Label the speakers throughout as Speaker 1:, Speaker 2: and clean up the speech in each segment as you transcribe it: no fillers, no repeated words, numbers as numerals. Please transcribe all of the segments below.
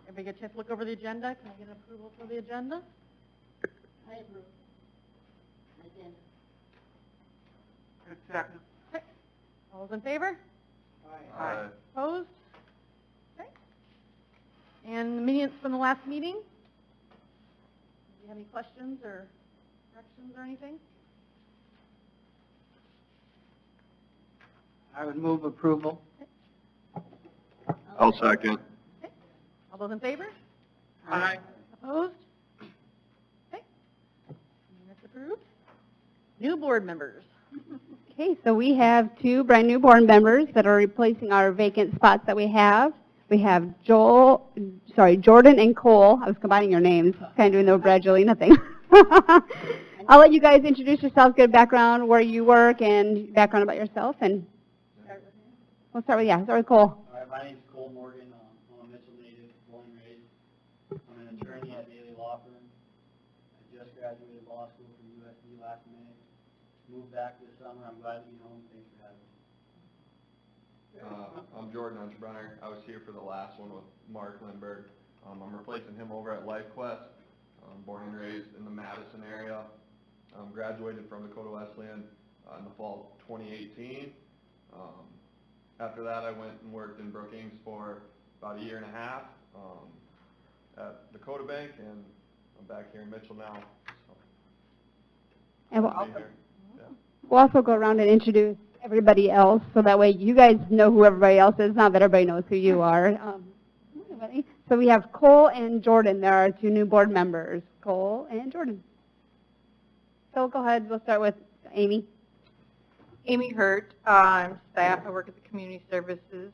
Speaker 1: Everybody get a chance to look over the agenda? Can I get an approval for the agenda?
Speaker 2: I approve. I can.
Speaker 3: Second.
Speaker 1: Okay. All those in favor?
Speaker 3: Aye.
Speaker 1: Opposed? Okay. And the minutes from the last meeting? Do you have any questions or corrections or anything?
Speaker 3: I would move approval.
Speaker 4: I'll second.
Speaker 1: Okay. All those in favor?
Speaker 3: Aye.
Speaker 1: Opposed? Okay. Minutes approved. New board members.
Speaker 5: Okay, so we have 2 brand new board members that are replacing our vacant spots that we have. We have Jordan and Cole. I was combining your names, kind of doing the Brad Jolina thing. I'll let you guys introduce yourselves, get a background, where you work, and background about yourself. And we'll start with Cole.
Speaker 6: All right, my name's Cole Morgan. I'm a Mitchell native, born and raised. I'm an attorney at Bailey Law Firm. I just graduated law school from USD last May. Moved back this summer. I'm glad to be home. Thanks for having me.
Speaker 4: I'm Jordan Untitled. I was here for the last one with Mark Lindbergh. I'm replacing him over at LifeQuest. Born and raised in the Madison area. Graduated from Dakota Wesleyan in the fall of 2018. After that, I went and worked in Brookings for about a year and a half at Dakota Bank, and I'm back here in Mitchell now. So,
Speaker 5: And
Speaker 4: glad to be here. Yeah.
Speaker 5: we'll also go around and introduce everybody else, so that way you guys know who everybody else is. Not that everybody knows who you are. So we have Cole and Jordan. There are 2 new board members, Cole and Jordan. So go ahead. We'll start with Amy.
Speaker 7: Amy Hurt. I'm staff. I work at the Community Services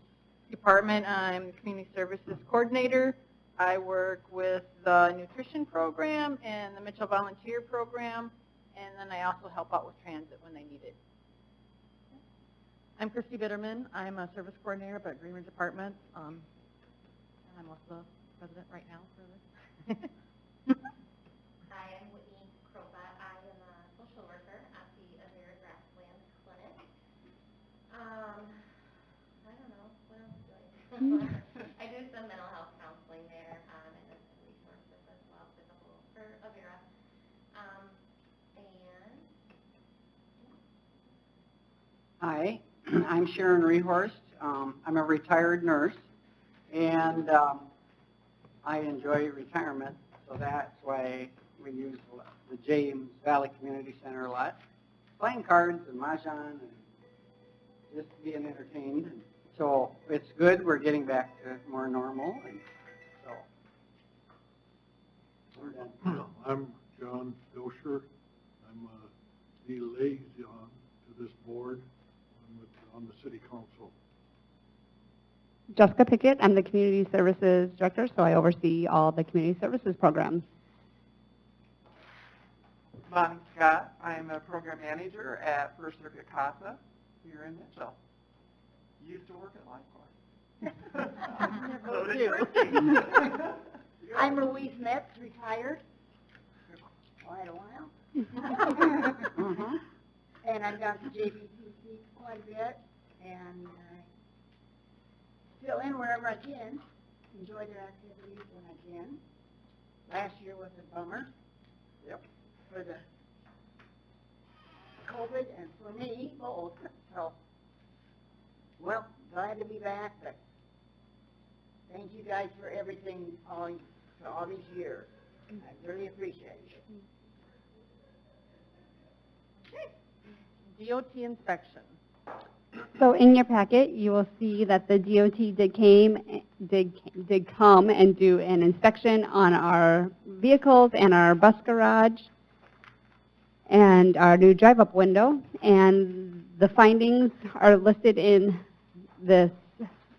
Speaker 7: Department. I'm the Community Services Coordinator. I work with the Nutrition Program and the Mitchell Volunteer Program, and then I also help out with transit when they need it.
Speaker 1: I'm Christy Bitterman. I'm a service coordinator at Green Ridge Apartments. And I'm also the president right now for this.
Speaker 8: Hi, I'm Whitney Kropa. I am a social worker at the Avera Grassland Clinic. I don't know, what else do I do? I do some mental health counseling there, and then some resources as well for Avera.
Speaker 3: Hi, I'm Sharon Rehorst. I'm a retired nurse, and I enjoy retirement, so that's why we use the James Valley Community Center a lot. Playing cards and mahjong and just being entertained. So it's good. We're getting back to more normal, and so we're done.
Speaker 9: I'm John Dosher. I'm the liaison to this board. I'm on the city council.
Speaker 5: Jessica Pickett. I'm the Community Services Director, so I oversee all the community services programs.
Speaker 3: Bonnie Scott. I'm a program manager at First Circuit CASA here in Mitchell. Used to work at LifeQuest.
Speaker 1: So did
Speaker 2: I'm Louise Metz, retired for quite a while. And I've gone to JVCC quite a bit, and I fill in wherever I can, enjoy their activities when I can. Last year was a bummer.
Speaker 3: Yep.
Speaker 2: For the COVID and for me both. So, well, glad to be back, but thank you guys for everything for all these years. I really appreciate it.
Speaker 1: DOT inspection.
Speaker 5: So in your packet, you will see that the DOT did come and do an inspection on our vehicles and our bus garage and our new drive-up window. And the findings are listed in this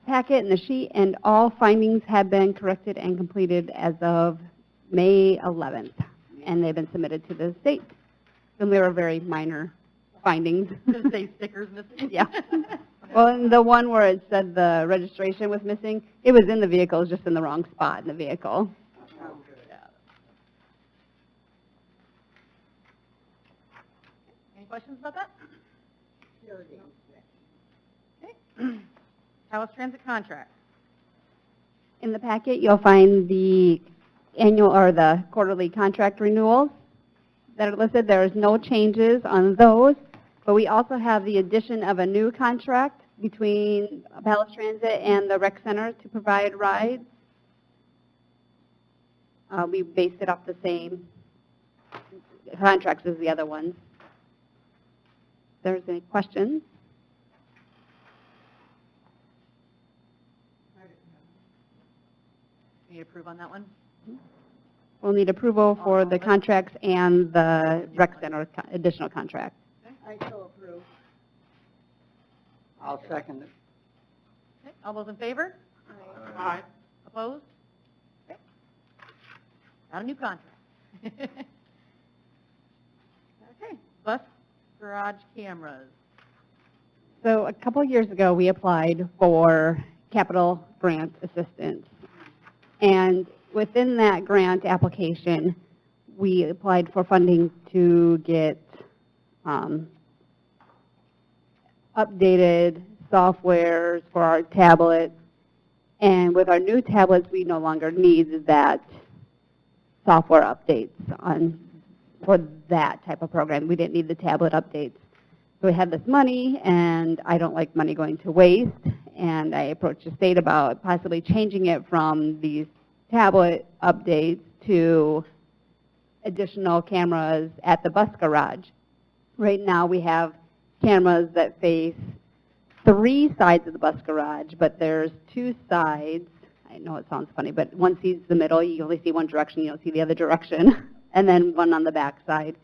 Speaker 5: packet and the sheet, and all findings have been corrected and completed as of May 11th. And they've been submitted to the state. And they were very minor findings.
Speaker 1: Does it say stickers missing?
Speaker 5: Yeah. Well, and the one where it said the registration was missing, it was in the vehicle, it was just in the wrong spot in the vehicle.
Speaker 1: Any questions about that?
Speaker 2: Facility inspection.
Speaker 1: Okay. Taos Transit contract.
Speaker 5: In the packet, you'll find the annual or the quarterly contract renewals that are listed. There is no changes on those, but we also have the addition of a new contract between Palace Transit and the rec center to provide rides. We based it off the same contracts as the other ones. If there's any questions?
Speaker 1: Need approve on that one?
Speaker 5: We'll need approval for the contracts and the rec center additional contract.
Speaker 2: I so approve.
Speaker 3: I'll second it.
Speaker 1: Okay, all those in favor?
Speaker 3: Aye.
Speaker 1: Opposed? Okay. Got a new contract. Okay, bus garage cameras.
Speaker 5: So a couple years ago, we applied for capital grant assistance. And within that grant application, we applied for funding to get updated softwares for our tablets. And with our new tablets, we no longer need that software updates for that type of program. We didn't need the tablet updates. So we had this money, and I don't like money going to waste. And I approached the state about possibly changing it from these tablet updates to additional cameras at the bus garage. Right now we have cameras that face 3 sides of the bus garage, but there's 2 sides. I know it sounds funny, but one sees the middle. You only see one direction. You don't see the other direction. And then one on the back side.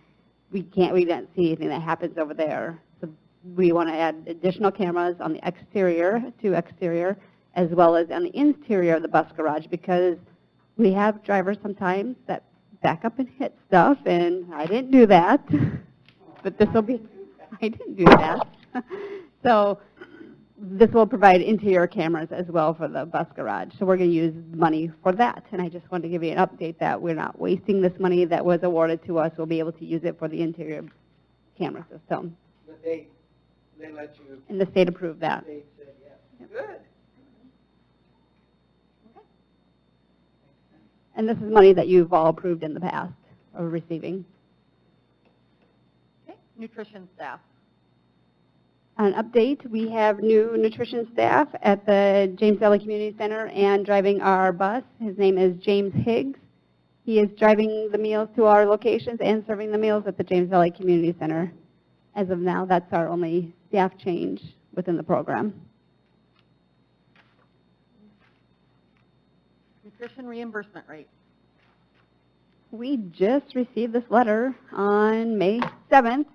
Speaker 5: We don't see anything that happens over there. So we want to add additional cameras on the exterior to exterior, as well as on the interior of the bus garage, because we have drivers sometimes that back up and hit stuff, and I didn't do that. But this will be, I didn't do that. So this will provide interior cameras as well for the bus garage. So we're going to use money for that. And I just wanted to give you an update that we're not wasting this money that was awarded to us. We'll be able to use it for the interior camera system.
Speaker 3: But they let you,
Speaker 5: And the state approved that.
Speaker 3: they said yes. Good.
Speaker 5: And this is money that you've all approved in the past of receiving.
Speaker 1: Okay, nutrition staff.
Speaker 5: An update, we have new nutrition staff at the James Valley Community Center and driving our bus. His name is James Higgs. He is driving the meals to our locations and serving the meals at the James Valley Community Center. As of now, that's our only staff change within the program.
Speaker 1: Nutrition reimbursement rate.
Speaker 5: We just received this letter on May 7th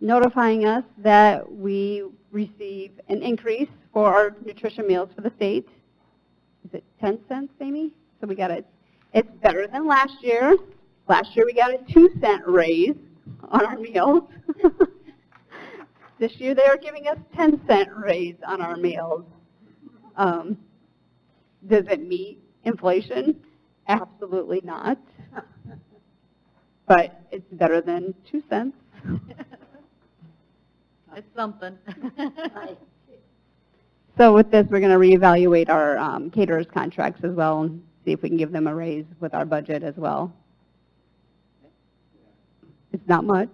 Speaker 5: notifying us that we receive an increase for our nutrition meals for the state. Is it 10 cents, Amy? So we got it's better than last year. Last year we got a 2-cent raise on our meals. This year they are giving us 10-cent raise on our meals. Does it meet inflation? Absolutely not. But it's better than 2 cents.
Speaker 1: It's something.
Speaker 5: So with this, we're going to reevaluate our caterers contracts as well and see if we can give them a raise with our budget as well. It's not much.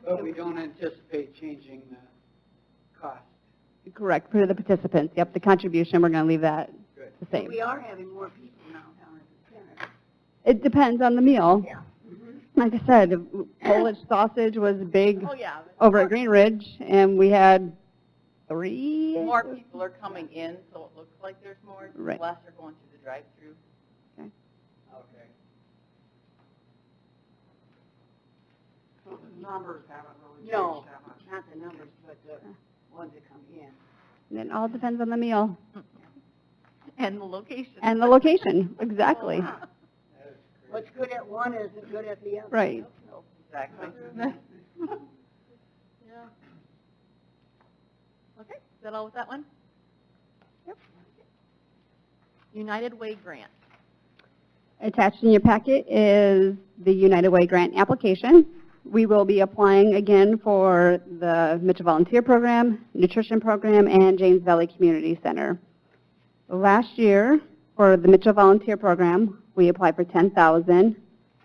Speaker 3: But we don't anticipate changing the cost.
Speaker 5: Correct, for the participants. Yep, the contribution, we're going to leave that
Speaker 3: Good.
Speaker 5: the same.
Speaker 2: We are having more people now down at the center.
Speaker 5: It depends on the meal.
Speaker 2: Yeah.
Speaker 5: Like I said, Polish sausage was big
Speaker 1: Oh, yeah.
Speaker 5: over at Green Ridge, and we had 3.
Speaker 7: More people are coming in, so it looks like there's more.
Speaker 5: Right.
Speaker 7: Less are going through the drive-through.
Speaker 3: Okay. So the numbers haven't really
Speaker 2: No,
Speaker 3: changed that much.
Speaker 2: not the numbers, but the ones that come in.
Speaker 5: And it all depends on the meal
Speaker 1: And the location.
Speaker 5: and the location, exactly.
Speaker 3: That is crazy.
Speaker 2: What's good at one isn't good at the other.
Speaker 5: Right.
Speaker 7: Exactly.
Speaker 1: Yeah. Okay, is that all with that one? Yep. United Way grant.
Speaker 5: Attached in your packet is the United Way grant application. We will be applying again for the Mitchell Volunteer Program, Nutrition Program, and James Valley Community Center. Last year, for the Mitchell Volunteer Program, we applied for 10,000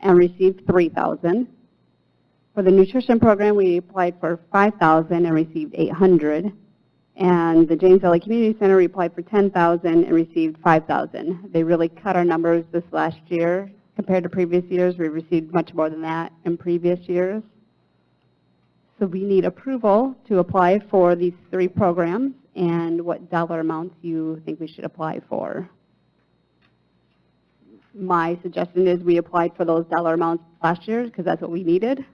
Speaker 5: and received 3,000. For the nutrition program, we applied for 5,000 and received 800. And the James Valley Community Center, we applied for 10,000 and received 5,000. They really cut our numbers this last year. Compared to previous years, we received much more than that in previous years. So we need approval to apply for these 3 programs and what dollar amounts you think we should apply for. My suggestion is we applied for those dollar amounts last year because that's what we needed,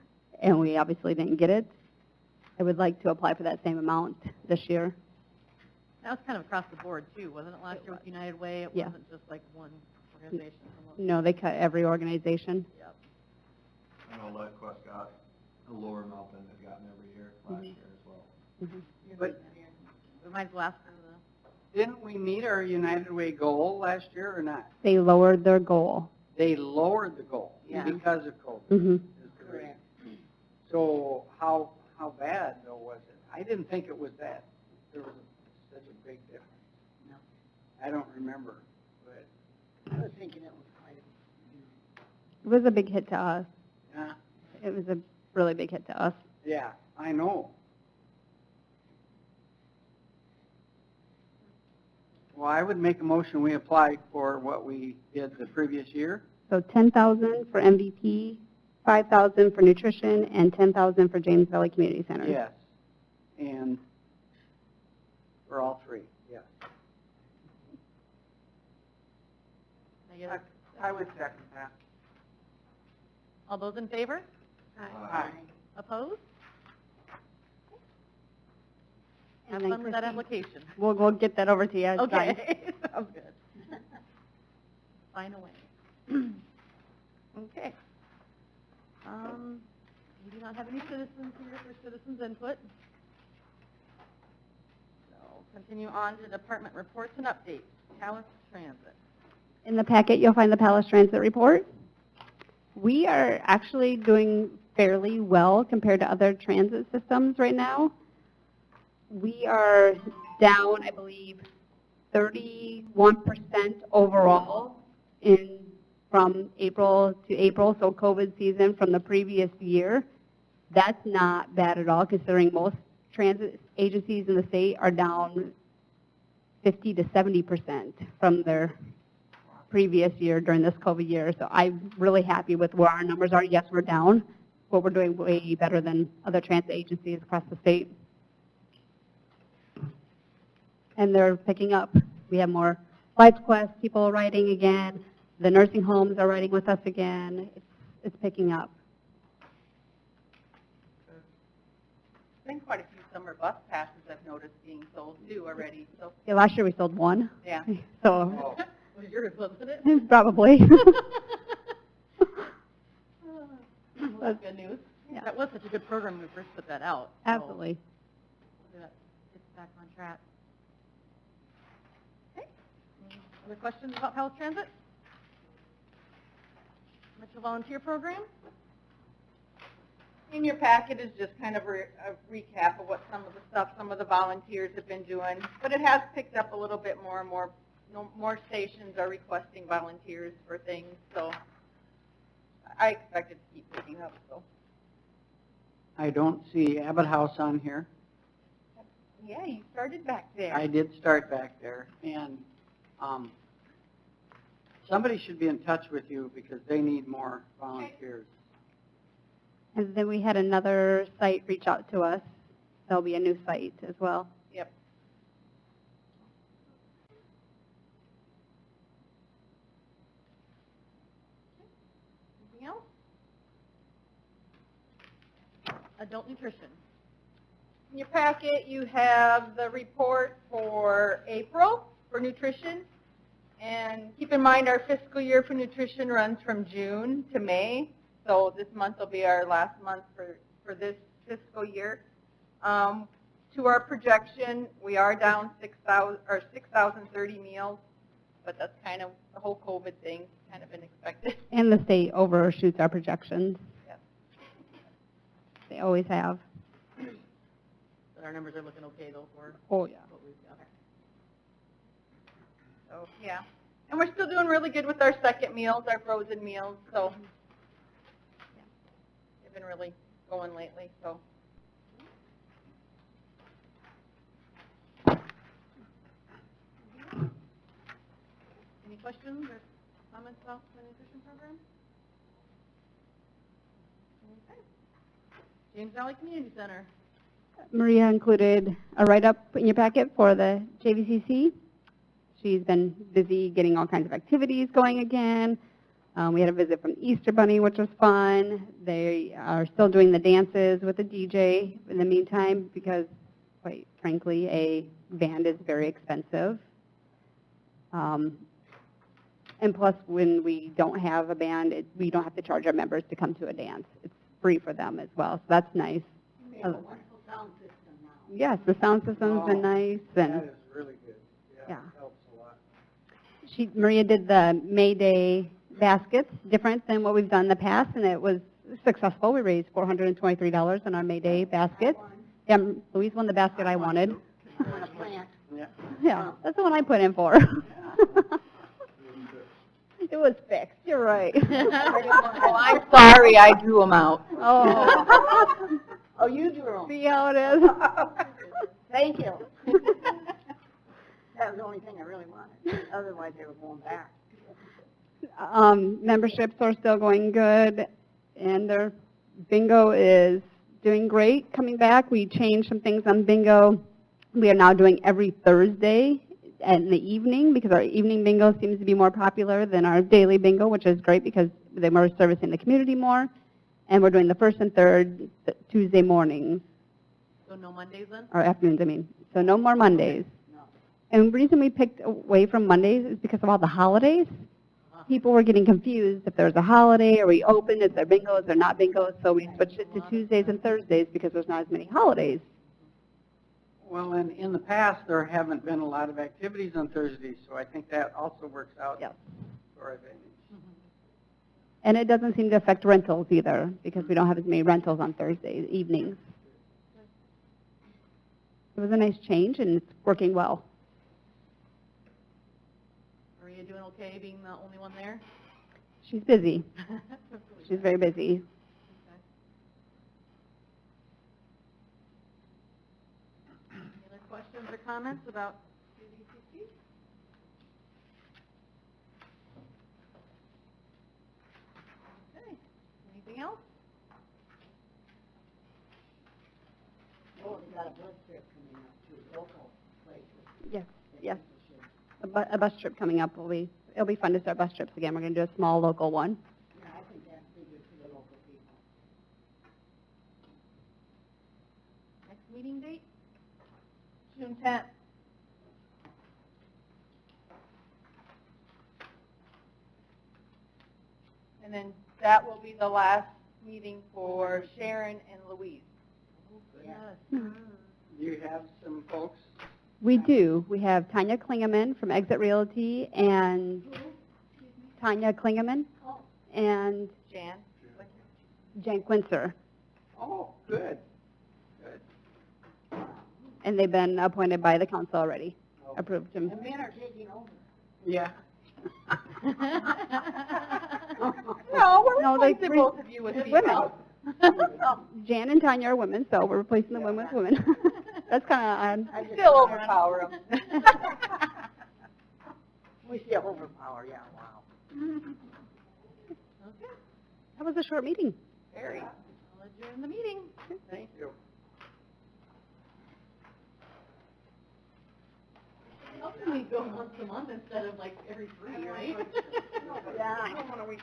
Speaker 5: and we obviously didn't get it. I would like to apply for that same amount this year.
Speaker 1: That was kind of across the board too, wasn't it, last year with United Way? It
Speaker 5: Yeah.
Speaker 1: wasn't just like one organization.
Speaker 5: No, they cut every organization.
Speaker 1: Yep.
Speaker 4: I know LifeQuest got a lower amount than they've gotten every year, last year as well.
Speaker 3: But
Speaker 1: We might as well ask for the,
Speaker 3: didn't we meet our United Way goal last year or not?
Speaker 5: They lowered their goal.
Speaker 3: They lowered the goal
Speaker 2: Yeah.
Speaker 3: because of COVID.
Speaker 5: Mm-hmm.
Speaker 3: is the reason. So how bad though was it? I didn't think it was that. There was such a big difference.
Speaker 2: No.
Speaker 3: I don't remember, but
Speaker 2: I was thinking it was quite
Speaker 5: It was a big hit to us.
Speaker 3: yeah,
Speaker 5: It was a really big hit to us.
Speaker 3: yeah, I know. Well, I would make a motion, we apply for what we did the previous year.
Speaker 5: So 10,000 for MVP, 5,000 for nutrition, and 10,000 for James Valley Community Center.
Speaker 3: Yes. And for all 3, yes.
Speaker 1: I guess,
Speaker 3: I would second that.
Speaker 1: all those in favor?
Speaker 3: Aye.
Speaker 1: Opposed?
Speaker 5: And
Speaker 1: Have
Speaker 5: then
Speaker 1: fun with that
Speaker 5: Christine,
Speaker 1: application.
Speaker 5: We'll get that over to you. It's fine.
Speaker 1: Okay, sounds good. Sign away. Okay. We do not have any citizens here for citizens input. So continue on to department reports and updates. Palace Transit.
Speaker 5: In the packet, you'll find the Palace Transit report. We are actually doing fairly well compared to other transit systems right now. We are down, I believe, 31% overall from April to April, so COVID season from the previous year. That's not bad at all, considering most transit agencies in the state are down 50 to 70% from their previous year during this COVID year. So I'm really happy with where our numbers are. Yes, we're down, but we're doing way better than other transit agencies across the state. And they're picking up. We have more LifeQuest people riding again. The nursing homes are riding with us again. It's picking up.
Speaker 7: Been quite a few summer bus passes I've noticed being sold too already, so,
Speaker 5: Yeah, last year we sold 1.
Speaker 7: yeah.
Speaker 5: So
Speaker 1: Was yours, wasn't it?
Speaker 5: probably.
Speaker 1: Well, that's good news.
Speaker 5: Yeah.
Speaker 1: That was such a good program when we first put that out. so
Speaker 5: Absolutely.
Speaker 1: hopefully that gets back on track. Okay. Any other questions about Palace Transit? Mitchell Volunteer Program?
Speaker 7: In your packet is just kind of a recap of what some of the volunteers have been doing, but it has picked up a little bit more and more. More stations are requesting volunteers for things, so I expect it to keep picking up, so.
Speaker 3: I don't see Abbott House on here.
Speaker 7: Yeah, you started back there.
Speaker 3: I did start back there, and somebody should be in touch with you because they need more volunteers.
Speaker 5: And then we had another site reach out to us. There'll be a new site as well.
Speaker 7: Yep.
Speaker 1: Anything else? Adult nutrition.
Speaker 7: In your packet, you have the report for April for nutrition. And keep in mind, our fiscal year for nutrition runs from June to May. So this month will be our last month for this fiscal year. To our projection, we are down 6,030 meals, but that's kind of the whole COVID thing, kind of been expected.
Speaker 5: And the state overshoots our projections.
Speaker 7: Yep.
Speaker 5: They always have.
Speaker 1: But our numbers are looking okay though for
Speaker 5: Oh, yeah.
Speaker 1: what we've got.
Speaker 7: So, yeah. And we're still doing really good with our second meals, our frozen meals, so. Yeah. They've been really going lately, so.
Speaker 1: Any questions or comments about the nutrition program? Okay. James Valley Community Center.
Speaker 5: Maria included a write-up in your packet for the JVCC. She's been busy getting all kinds of activities going again. We had a visit from Easter Bunny, which was fun. They are still doing the dances with the DJ in the meantime because, quite frankly, a band is very expensive. And plus, when we don't have a band, we don't have to charge our members to come to a dance. It's free for them as well, so that's nice.
Speaker 2: We have a wonderful sound system now.
Speaker 5: Yes, the sound system's been nice,
Speaker 3: That
Speaker 5: and
Speaker 3: is really good.
Speaker 5: Yeah.
Speaker 3: It helps a lot.
Speaker 5: Maria did the May Day baskets, different than what we've done in the past, and it was successful. We raised $423 on our May Day basket. Yeah, Louise won the basket I wanted.
Speaker 2: I want to plant.
Speaker 3: Yeah.
Speaker 5: Yeah, that's the one I put in for. It was fixed, you're right.
Speaker 7: Oh, I'm sorry, I drew them out.
Speaker 5: Oh.
Speaker 2: Oh, you drew them.
Speaker 5: See how it is?
Speaker 2: Thank you. That was the only thing I really wanted. Otherwise, they were going back.
Speaker 5: Memberships are still going good, and their bingo is doing great coming back. We changed some things on bingo. We are now doing every Thursday in the evening because our evening bingo seems to be more popular than our daily bingo, which is great because they're more servicing the community more. And we're doing the first and third Tuesday mornings,
Speaker 1: So no Mondays then?
Speaker 5: or afternoons, I mean. So no more Mondays.
Speaker 2: No.
Speaker 5: And the reason we picked away from Mondays is because of all the holidays. People were getting confused if there's a holiday, are we open, is there bingo, is there not bingo? So we switched it to Tuesdays and Thursdays because there's not as many holidays.
Speaker 3: Well, and in the past, there haven't been a lot of activities on Thursdays, so I think that also works out
Speaker 5: Yes.
Speaker 3: to our advantage.
Speaker 5: And it doesn't seem to affect rentals either because we don't have as many rentals on Thursday evenings. It was a nice change and it's working well.
Speaker 1: Maria doing okay being the only one there?
Speaker 5: She's busy. She's very busy.
Speaker 1: Any other questions or comments about CDCC? Okay, anything else?
Speaker 2: Oh, we got a blood trip coming up too, local places.
Speaker 5: Yes, yes. A bus trip coming up it'll be fun to start bus trips again. We're going to do a small local one.
Speaker 2: Yeah, I think that's bigger for the local people.
Speaker 1: Next meeting date? June 10th. And then that will be the last meeting for Sharon and Louise.
Speaker 2: Yeah.
Speaker 1: Yes.
Speaker 3: Do you have some folks?
Speaker 5: We do. We have Tanya Klingeman from Exit Realty and Tanya Klingeman and
Speaker 7: Jan?
Speaker 5: Jan Quincer.
Speaker 3: Oh, good. Good.
Speaker 5: And they've been appointed by the council already.
Speaker 3: Okay.
Speaker 5: Approved them.
Speaker 2: The men are taking over.
Speaker 3: Yeah.
Speaker 7: No, we're
Speaker 5: No, they
Speaker 7: replacing
Speaker 5: three-
Speaker 7: both of you with
Speaker 5: women.
Speaker 7: females.
Speaker 5: Jan and Tanya are women, so we're replacing the women with women. That's kind of
Speaker 2: I
Speaker 5: odd.
Speaker 2: just-
Speaker 7: Still overpower them.
Speaker 2: We still overpower, yeah, wow.
Speaker 1: Okay,
Speaker 5: That was a short meeting.
Speaker 1: very. I'll adjourn the meeting.
Speaker 3: Thank you.
Speaker 1: Helping me go once a month instead of like every 3, right?
Speaker 2: Yeah, I don't want to wait.